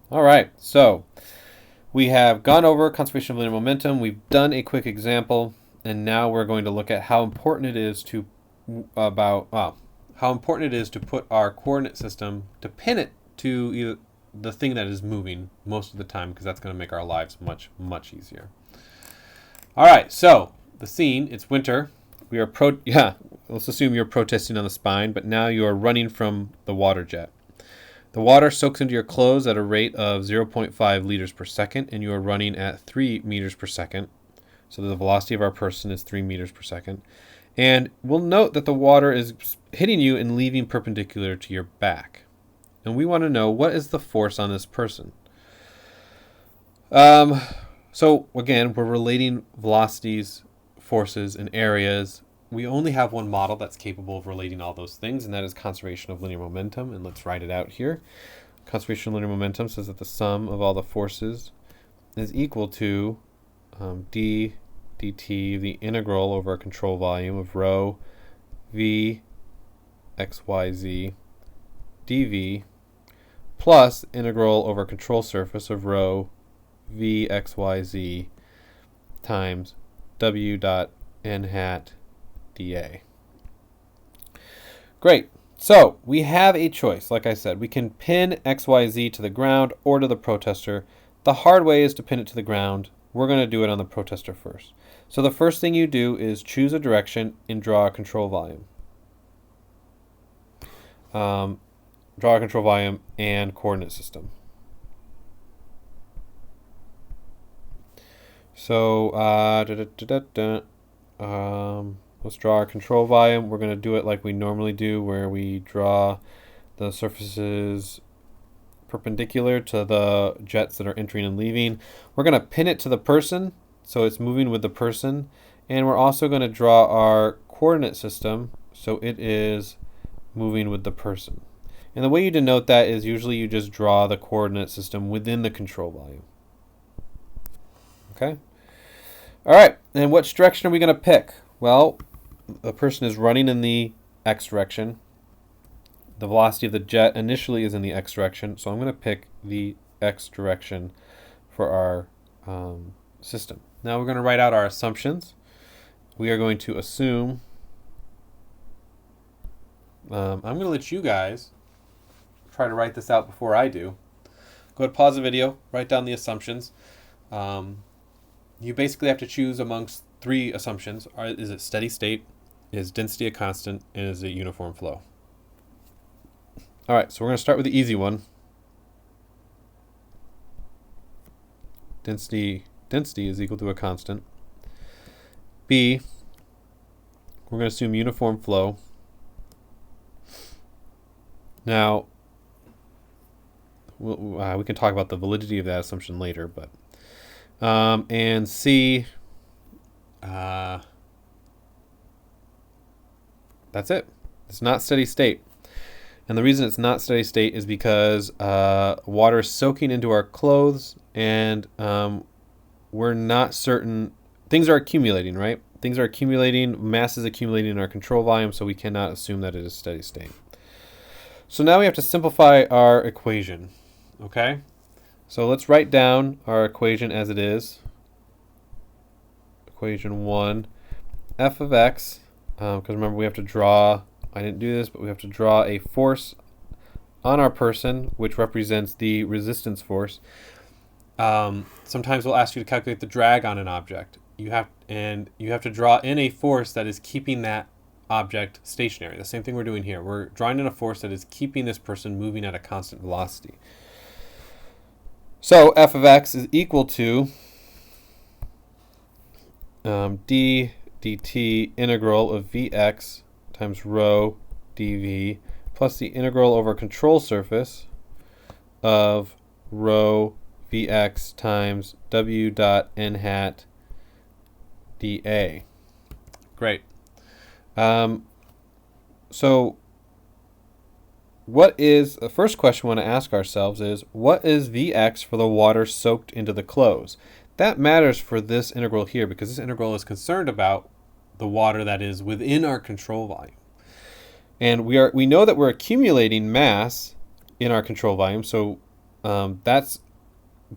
All right, so we have gone over conservation of linear momentum. We've done a quick example, and now we're going to look at how important it is to how important it is to put our coordinate system to pin it to either the thing that is moving most of the time, because that's going to make our lives much easier. All right, so the scene, it's winter. We are let's assume you're protesting on the spine, but now you are running from the water jet. The water soaks into your clothes at a rate of 0.5 liters per second, and you are running at 3 meters per second. So the velocity of our person is 3 meters per second. And we'll note that the water is hitting you and leaving perpendicular to your back. And we want to know, what is the force on this person? So again, we're relating velocities, forces, and areas. We only have one model that's capable of relating all those things, and that is conservation of linear momentum. And let's write it out here. Conservation of linear momentum says that the sum of all the forces is equal to d dt, the integral over a control volume of rho v xyz dv, plus integral over control surface of rho v xyz times w dot n hat dA. Great. So we have a choice. Like I said, we can pin XYZ to the ground or to the protester. The hard way is to pin it to the ground. We're going to do it on the protester first. So the first thing you do is choose a direction and draw a control volume. Draw a control volume and coordinate system. So let's draw our control volume. We're going to do it like we normally do, where we draw the surfaces perpendicular to the jets that are entering and leaving. We're going to pin it to the person, so it's moving with the person. And we're also going to draw our coordinate system, so it is moving with the person. And the way you denote that is usually you just draw the coordinate system within the control volume. Okay? All right, and which direction are we going to pick? Well, the person is running in the x direction. The velocity of the jet initially is in the x direction, so I'm going to pick the x direction for our system. Now we're going to write out our assumptions. We are going to assume, I'm going to let you guys try to write this out before I do. Go ahead, pause the video, write down the assumptions. You basically have to choose amongst three assumptions. Is it steady state? Is density a constant? And is it uniform flow? All right, so we're going to start with the easy one. Density is equal to a constant. B, we're going to assume uniform flow. Now, we can talk about the validity of that assumption later, but and C, that's it. It's not steady state. And the reason it's not steady state is because water is soaking into our clothes, and we're not certain. Things are accumulating, right? Things are accumulating, mass is accumulating in our control volume, so we cannot assume that it is steady state. So now we have to simplify our equation, okay? So let's write down our equation as it is. Equation 1, f of x, because remember we have to draw, I didn't do this, but we have to draw a force on our person, which represents the resistance force. Sometimes we'll ask you to calculate the drag on an object. You have to draw in a force that is keeping that object stationary. The same thing we're doing here. We're drawing in a force that is keeping this person moving at a constant velocity. So f of x is equal to d dt integral of vx times rho dv plus the integral over control surface of rho vx times w dot n hat dA. Great. So what is the first question we want to ask ourselves is, what is Vx for the water soaked into the clothes? That matters for this integral here, because this integral is concerned about the water that is within our control volume. And we know that we're accumulating mass in our control volume, so that's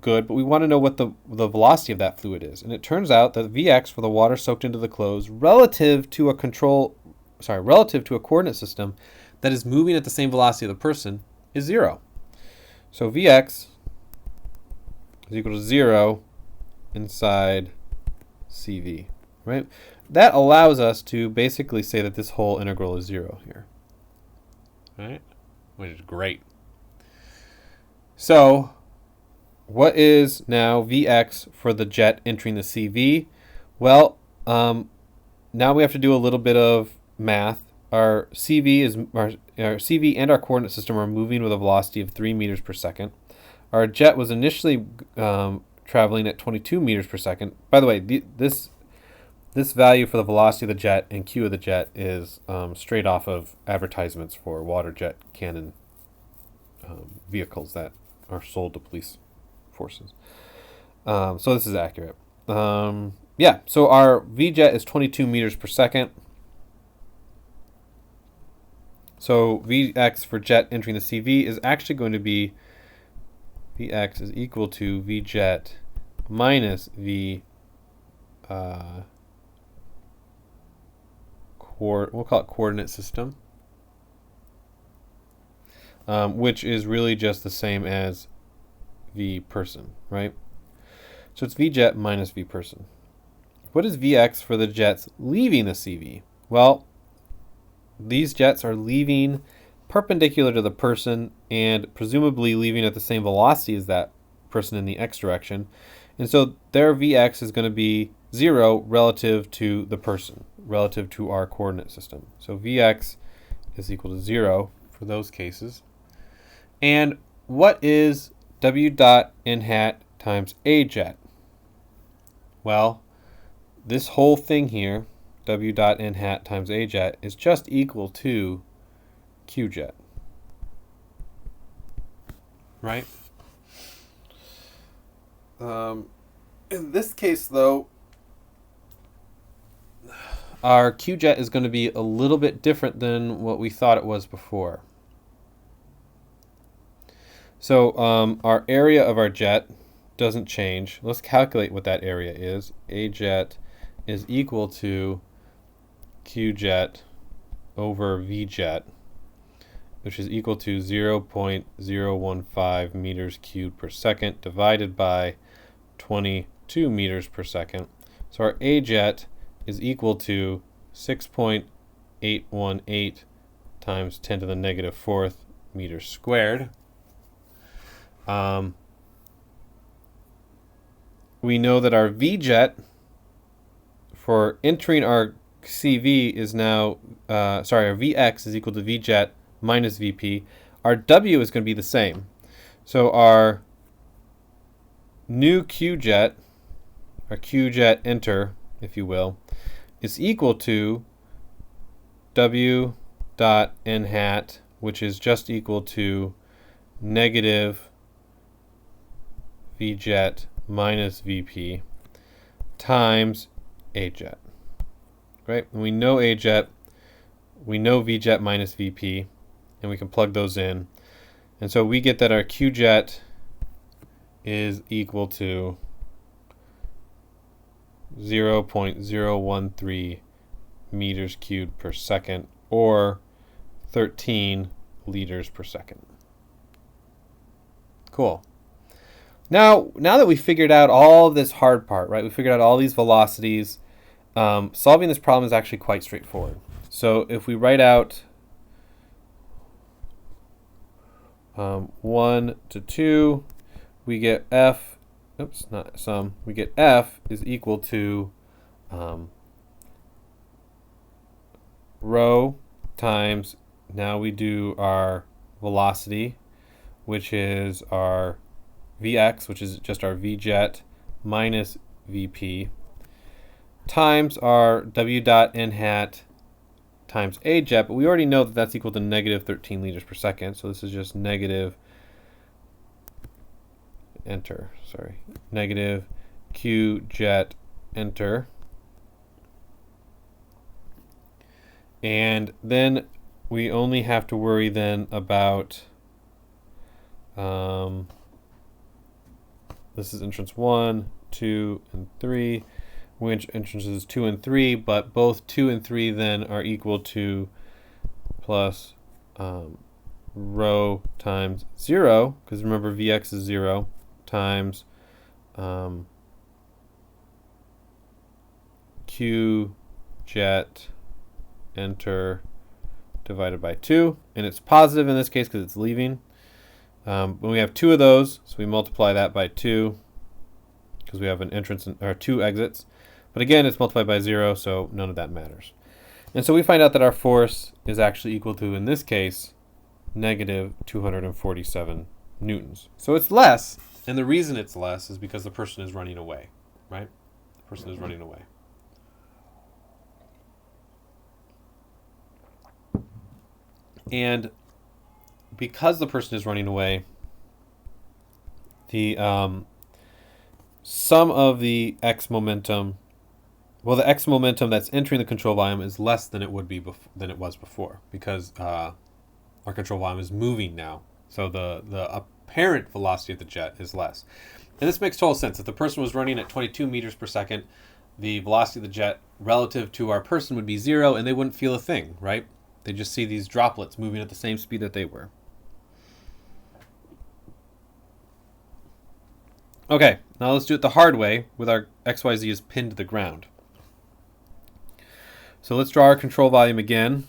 good, but we want to know what the velocity of that fluid is. And it turns out that Vx for the water soaked into the clothes relative to a coordinate system that is moving at the same velocity of the person is 0. So Vx is equal to 0 inside CV, right? That allows us to basically say that this whole integral is 0 here, right? Which is great. So what is now Vx for the jet entering the CV? Well, now we have to do a little bit of math. Our CV and our coordinate system are moving with a velocity of 3 meters per second. Our jet was initially traveling at 22 meters per second. By the way, this value for the velocity of the jet and Q of the jet is straight off of advertisements for water jet cannon vehicles that are sold to police forces. So this is accurate. Yeah, so our V-jet is 22 meters per second. So Vx for jet entering the CV is actually going to be Vx is equal to V-jet minus V we'll call it coordinate system, which is really just the same as V person, right? So it's V-jet minus V person. What is Vx for the jets leaving the CV? Well, these jets are leaving perpendicular to the person and presumably leaving at the same velocity as that person in the x direction. And so their Vx is going to be 0 relative to the person, relative to our coordinate system. So Vx is equal to 0 for those cases. And what is W dot n hat times A jet? Well, this whole thing here, W dot n hat times A jet, is just equal to Q jet, right? In this case, though, our Q jet is going to be a little bit different than what we thought it was before. So our area of our jet doesn't change. Let's calculate what that area is. A jet is equal to Q jet over V jet, which is equal to 0.015 meters cubed per second divided by 22 meters per second. So our A jet is equal to 6.818 times 10 to the negative fourth meters squared. We know that our V-jet for entering our CV is now, our Vx is equal to V-jet minus Vp. Our W is going to be the same. So our new Q-jet, our Q-jet enter, if you will, is equal to W dot n hat, which is just equal to negative V-jet minus Vp times A-jet. Right? And we know A-jet, we know V-jet minus Vp, and we can plug those in. And so we get that our Q-jet is equal to 0.013 meters cubed per second, or 13 liters per second. Cool. Now that we figured out all of this hard part, right? We figured out all these velocities. Solving this problem is actually quite straightforward. So if we write out 1 to 2, we get F. Oops, not sum. We get F is equal to rho times. Now we do our velocity, which is our Vx, which is just our V-jet minus Vp, times our W dot n hat times A-jet, but we already know that that's equal to negative 13 liters per second, so this is just negative negative Q-jet enter. And then we only have to worry then about this is entrance 1, 2, and 3. Which entrances 2 and 3, but both 2 and 3 then are equal to plus rho times 0, because remember Vx is 0, times Q jet enter divided by 2. And it's positive in this case because it's leaving. When we have 2 of those, so we multiply that by 2 because we have an entrance or 2 exits. But again, it's multiplied by 0, so none of that matters. And so we find out that our force is actually equal to, in this case, negative 247 newtons. So it's less, and the reason it's less is because the person is running away, right? The person is running away. And because the person is running away, the sum of the x momentum, well, the x momentum that's entering the control volume is less than it would be than it was before, because our control volume is moving now. So the apparent velocity of the jet is less. And this makes total sense. If the person was running at 22 meters per second, the velocity of the jet relative to our person would be 0, and they wouldn't feel a thing, right? They just see these droplets moving at the same speed that they were. Okay, now let's do it the hard way with our XYZ is pinned to the ground. So let's draw our control volume again.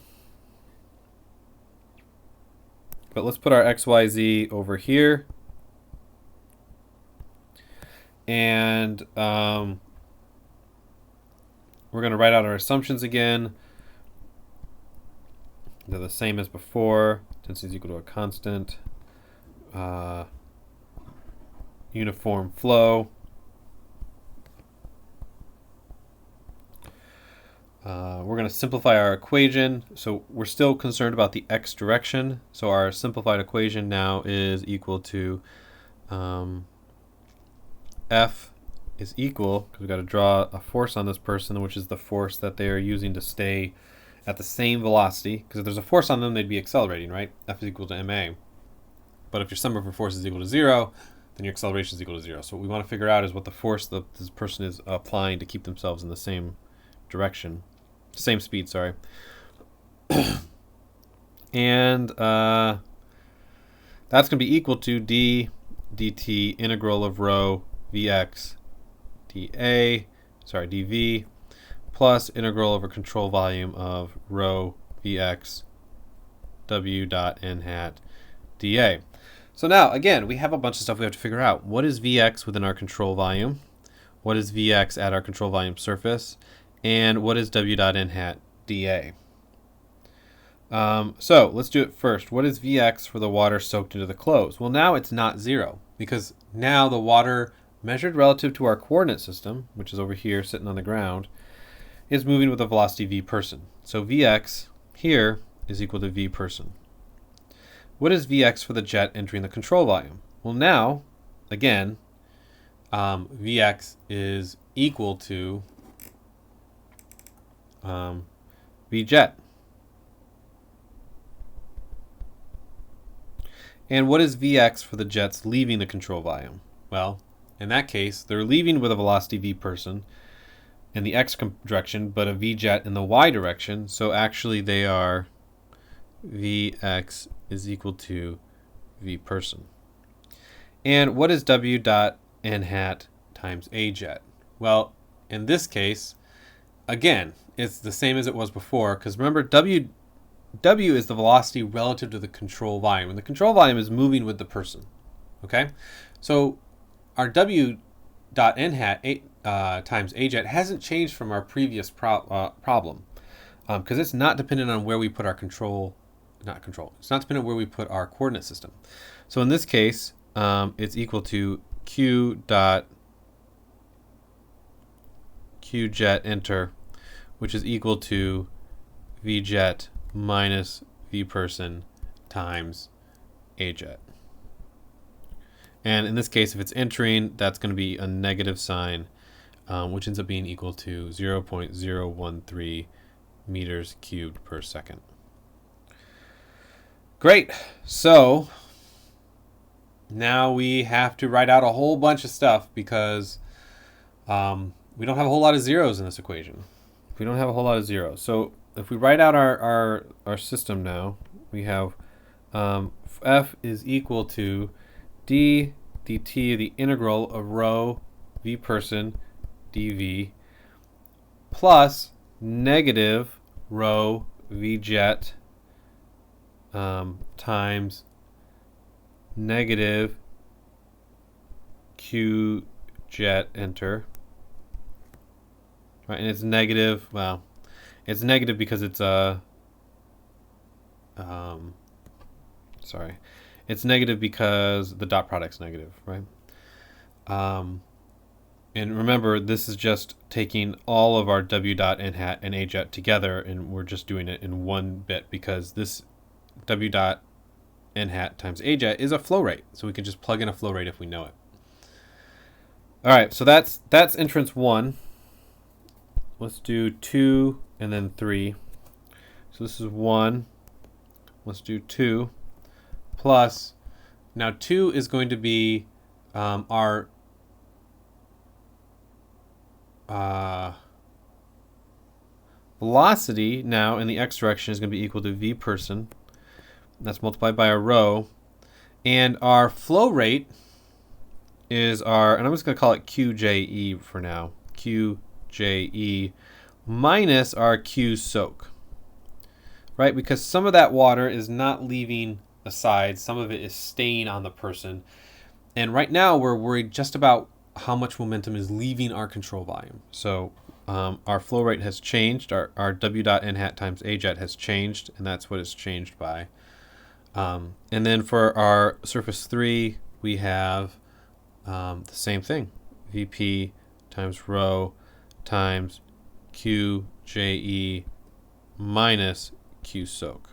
But let's put our XYZ over here. And we're going to write out our assumptions again. They're the same as before. Density is equal to a constant. Uniform flow. We're going to simplify our equation. So we're still concerned about the x direction. So our simplified equation now is equal to F is equal, because we've got to draw a force on this person, which is the force that they are using to stay at the same velocity. Because if there's a force on them, they'd be accelerating, right? F is equal to ma. But if your sum of your force is equal to 0, then your acceleration is equal to 0. So what we want to figure out is what the force that this person is applying to keep themselves in the same direction. Same speed, sorry. And that's going to be equal to d dt integral of rho vx dv plus integral over control volume of rho vx w dot n hat dA. So now, again, we have a bunch of stuff we have to figure out. What is Vx within our control volume? What is Vx at our control volume surface? And what is W dot n hat dA? So let's do it first. What is Vx for the water soaked into the clothes? Well, now it's not 0, because now the water measured relative to our coordinate system, which is over here sitting on the ground, is moving with a velocity v person. So Vx here is equal to v person. What is Vx for the jet entering the control volume? Well, now, again, Vx is equal to v jet. And what is Vx for the jets leaving the control volume? Well, in that case, they're leaving with a velocity v person in the x direction, but a v jet in the y direction. So actually they are Vx is equal to v person. And what is W dot n hat times a jet? Well, in this case, again, it's the same as it was before, because remember, W is the velocity relative to the control volume, and the control volume is moving with the person. Okay? So our W dot n hat times a jet hasn't changed from our previous problem, because it's not dependent on where we put our it's not dependent on where we put our coordinate system. So in this case, it's equal to Q jet enter, which is equal to V jet minus V person times A jet. And in this case, if it's entering, that's going to be a negative sign, which ends up being equal to 0.013 meters cubed per second. Great. So now we have to write out a whole bunch of stuff because we don't have a whole lot of zeros in this equation. We don't have a whole lot of zeros. So if we write out our system now, we have f is equal to d dt, the integral of rho v person dv, plus negative rho v jet times negative q jet enter. Right, and it's negative. Well, it's negative because it's sorry, it's negative because the dot product's negative, right? And remember, this is just taking all of our w dot n hat and a jet together, and we're just doing it in one bit because this w dot n hat times a jet is a flow rate, so we can just plug in a flow rate if we know it. All right, so that's entrance 1. Let's do 2 and then 3. So this is 1. Let's do 2 plus. Now 2 is going to be our velocity now in the x direction is going to be equal to v person. That's multiplied by our rho. And our flow rate is our, and I'm just going to call it QJE for now. QJE minus our Q soak. Right? Because some of that water is not leaving the sides. Some of it is staying on the person. And right now we're worried just about how much momentum is leaving our control volume. So our flow rate has changed. Our w dot n hat times a jet has changed, and that's what it's changed by. And then for our surface 3, we have the same thing. Vp times rho times QJE minus Q soak.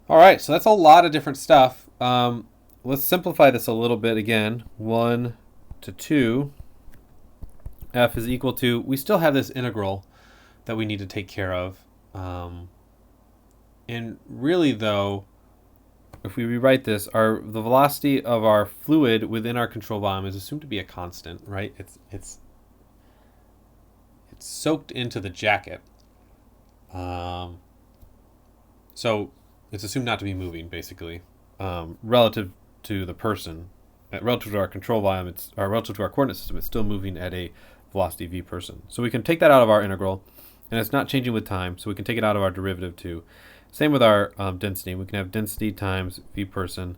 All right, so that's a lot of different stuff. Let's simplify this a little bit again. 1 to 2. F is equal to, we still have this integral that we need to take care of. And really, though, if we rewrite this, the velocity of our fluid within our control volume is assumed to be a constant, right? It's soaked into the jacket. So it's assumed not to be moving, basically, relative to the person. Relative to our control volume, relative to our coordinate system, it's still moving at a velocity v person. So we can take that out of our integral, and it's not changing with time, so we can take it out of our derivative too. Same with our density. We can have density times v person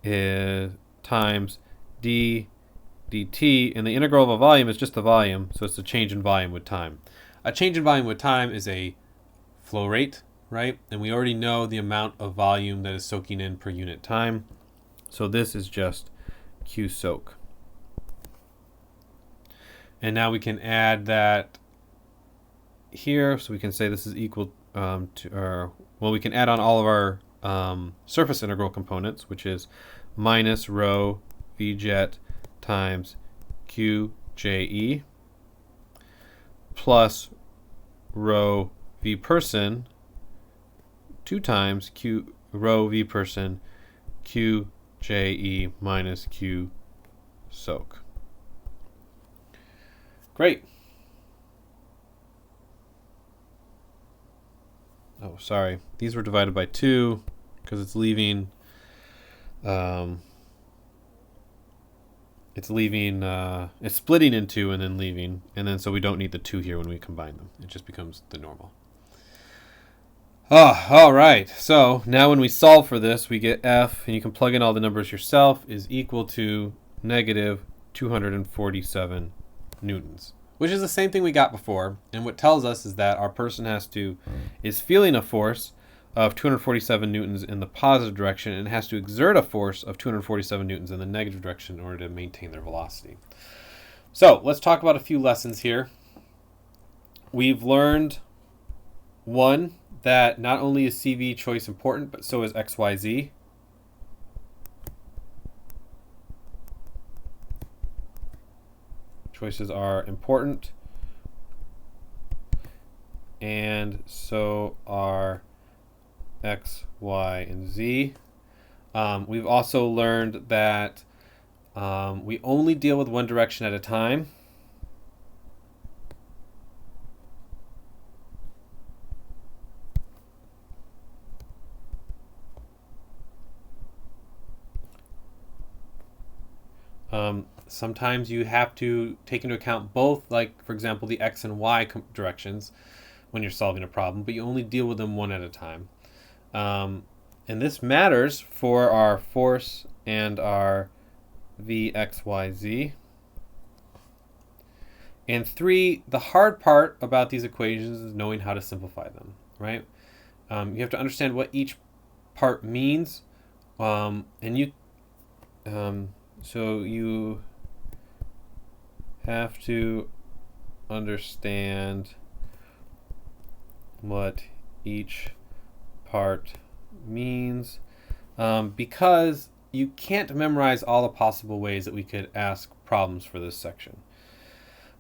times d dt, and the integral of a volume is just the volume, so it's a change in volume with time. A change in volume with time is a flow rate, right? And we already know the amount of volume that is soaking in per unit time. So this is just Q soak. And now we can add that here, so we can say this is equal to our, well, we can add on all of our surface integral components, which is minus rho v jet times QJE plus rho v person 2 times Q rho v person QJE minus Q soak. Great. Oh, sorry. These were divided by 2 because it's leaving. It's splitting in 2 and then leaving, and then so we don't need the 2 here when we combine them. It just becomes the normal. All right. So now when we solve for this, we get F, and you can plug in all the numbers yourself, is equal to negative 247 newtons, which is the same thing we got before. And what tells us is that our person is feeling a force of 247 newtons in the positive direction and has to exert a force of 247 newtons in the negative direction in order to maintain their velocity. So let's talk about a few lessons here. We've learned, 1, that not only is CV choice important, but so is XYZ. Choices are important, and so are X, Y, and Z. We've also learned that we only deal with one direction at a time. Sometimes you have to take into account both, like, for example, the x and y directions when you're solving a problem, but you only deal with them one at a time. And this matters for our force and our Vxyz. And 3, the hard part about these equations is knowing how to simplify them, right? You have to understand what each part means, and so you have to understand what each part means, because you can't memorize all the possible ways that we could ask problems for this section.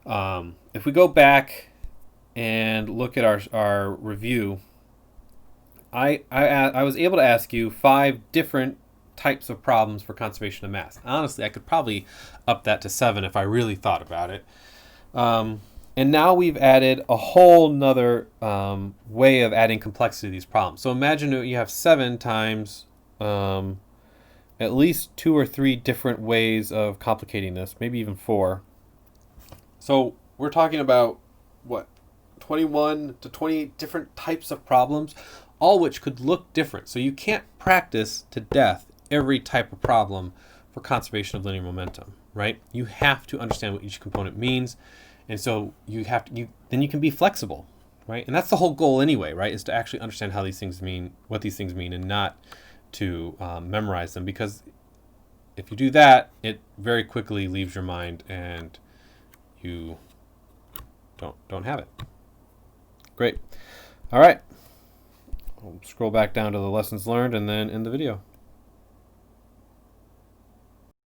If we go back and look at our review, I was able to ask you 5 different types of problems for conservation of mass. Honestly, I could probably up that to 7 if I really thought about it. And now we've added a whole nother way of adding complexity to these problems. So imagine you have 7 times at least 2 or 3 different ways of complicating this, maybe even 4. So we're talking about, what, 21 to 28 different types of problems, all which could look different. So you can't practice to death every type of problem for conservation of linear momentum, right? You have to understand what each component means. And so you have to, then you can be flexible, right? And that's the whole goal anyway, right? Is to actually understand how these things mean, what these things mean, and not to memorize them. Because if you do that, it very quickly leaves your mind and you don't have it. Great. All right. I'll scroll back down to the lessons learned and then end the video.